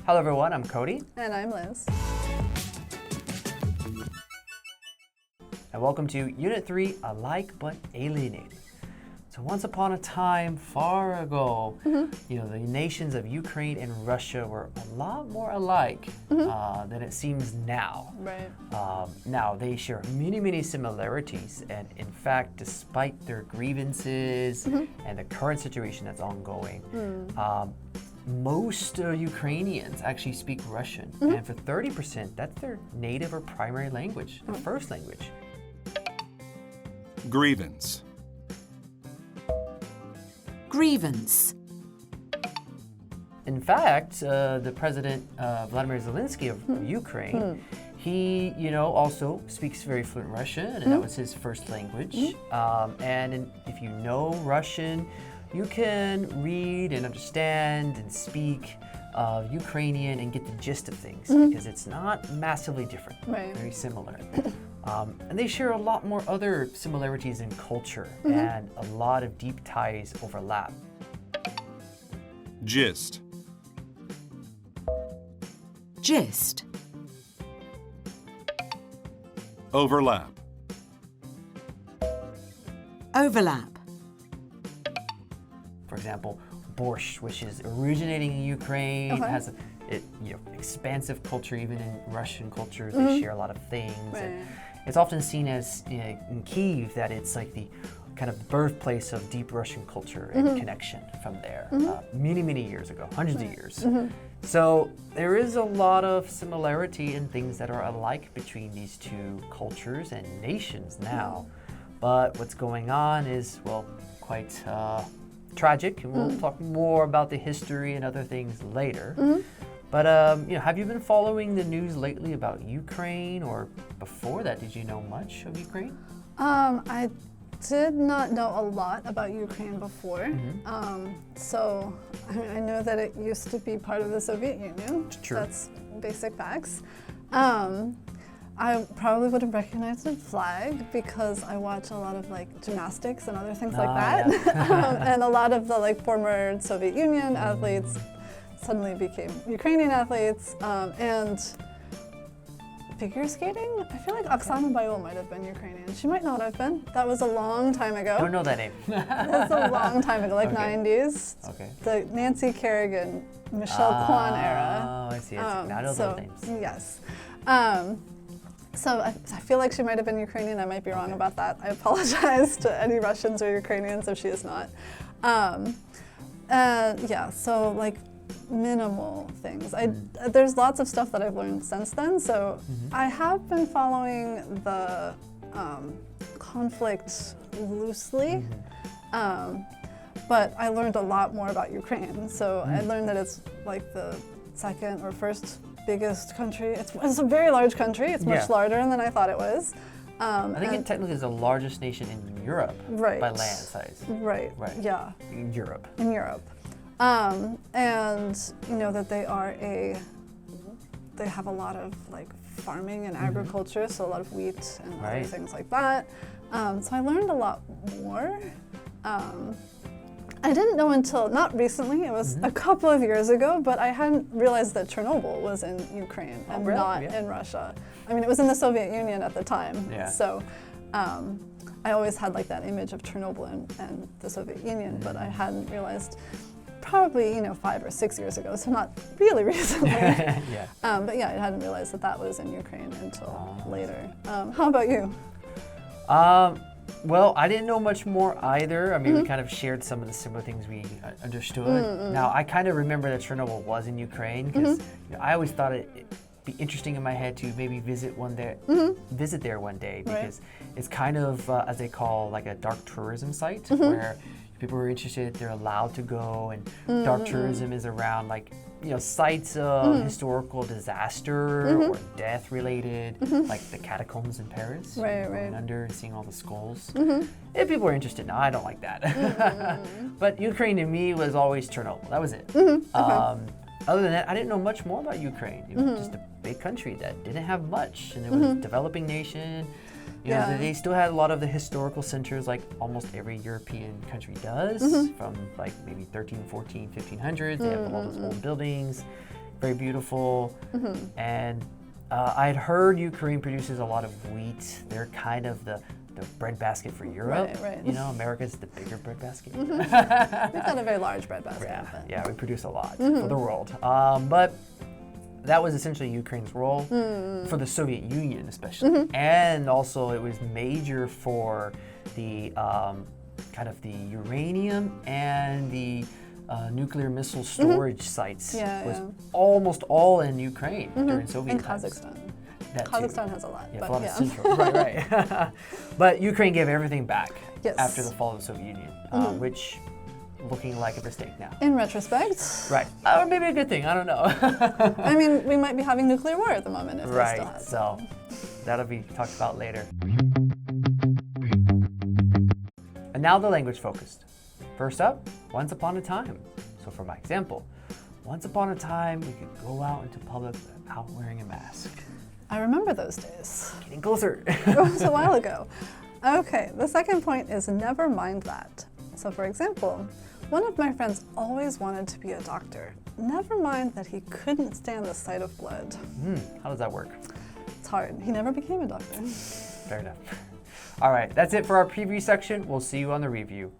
Hello everyone, I'm Cody. And I'm Liz. And welcome to Unit 3, Alike but Alienated. So once upon a time, far ago, the nations of Ukraine and Russia were a lot more alike than it seems now. Right. Now, they share many similarities, and in fact, despite their grievances and the current situation that's ongoing, most Ukrainians actually speak Russian, and for 30%, that's their native or primary language, their first language. Grievance. Grievance. In fact, the president, Vladimir Zelensky of Ukraine, he, also speaks very fluent Russian, and that was his first language. If you know Russian, you can read and understand and speak Ukrainian and get the gist of things because it's not massively different, very similar. And they share a lot more other similarities in culture and a lot of deep ties overlap. Gist. Gist. Overlap. Overlap. For example, borscht, which is originating in Ukraine, has expansive culture. Even in Russian cultures, they share a lot of things. And it's often seen as in Kyiv that it's like the kind of birthplace of deep Russian culture and connection from there many years ago, hundreds of years. So there is a lot of similarity in things that are alike between these two cultures and nations now. But what's going on is, quite tragic, and we'll talk more about the history and other things later. But have you been following the news lately about Ukraine, or before that, did you know much of Ukraine? I did not know a lot about Ukraine before. So I know that it used to be part of the Soviet Union. True. That's basic facts. I probably would have recognized the flag because I watch a lot of gymnastics and other things like that. Yeah. And a lot of the former Soviet Union athletes suddenly became Ukrainian athletes. And figure skating, I feel like Oksana Bayul might have been Ukrainian. She might not have been. That was a long time ago. Don't know that name. That's a long time ago, 90s. Okay. The Nancy Kerrigan, Michelle Kwan era. Oh, I see. Now I know those names. Yes. So I feel like she might have been Ukrainian. I might be wrong about that. I apologize to any Russians or Ukrainians if she is not. So minimal things. There's lots of stuff that I've learned since then. So I have been following the conflict loosely, but I learned a lot more about Ukraine. So I learned that it's the second or first biggest country. It's a very large country. It's much larger than I thought it was. I think it technically is the largest nation in Europe by land size. Right. Yeah. In Europe. And that they have a lot of farming and agriculture, so a lot of wheat and other things like that. So I learned a lot more. I didn't know until not recently, it was a couple of years ago, but I hadn't realized that Chernobyl was in Ukraine and not in Russia. I mean, it was in the Soviet Union at the time. Yeah. So I always had that image of Chernobyl and the Soviet Union, but I hadn't realized probably 5 or 6 years ago, so not really recently. But I hadn't realized that was in Ukraine until later. How about you? Well, I didn't know much more either. I mean, we kind of shared some of the similar things we understood. Now, I kind of remember that Chernobyl was in Ukraine because I always thought it'd be interesting in my head to maybe visit there one day because it's kind of, as they call, a dark tourism site where people who are interested, they're allowed to go, and dark tourism is around sites of historical disaster or death related, like the catacombs in Paris, going under and seeing all the skulls. If people are interested, now I don't like that. But Ukraine to me was always Chernobyl. That was it. Other than that, I didn't know much more about Ukraine. It was just a big country that didn't have much, and it was a developing nation. You know, they still had a lot of the historical centers like almost every European country does, from like maybe 13, 14, 1500s. They have all those old buildings, very beautiful. And I had heard Ukraine produces a lot of wheat. They're kind of the breadbasket for Europe. Right. You know, America's the bigger breadbasket. We've got a very large breadbasket. but- Yeah, we produce a lot for the world. But that was essentially Ukraine's role for the Soviet Union, especially. And also it was major for the kind of the uranium and the nuclear missile storage sites. Was almost all in Ukraine during Soviet And times. Kazakhstan. That too. Kazakhstan has a lot. Yeah, but a lot yeah. of central. Right. But Ukraine gave everything back Yes. after the fall of the Soviet Union, which looking like a mistake now. In retrospect, Right. Or maybe a good thing. I don't know. I mean, we might be having nuclear war at the moment if they still Right. had. So that'll be talked about later. And now the language focused. First up, once upon a time. So for my example, once upon a time we could go out into public without wearing a mask. I remember those days. Getting closer. It was a while ago. Okay, the second point is never mind that. So for example, one of my friends always wanted to be a doctor. Never mind that he couldn't stand the sight of blood. How does that work? It's hard. He never became a doctor. Fair enough. All right, that's it for our preview section. We'll see you on the review.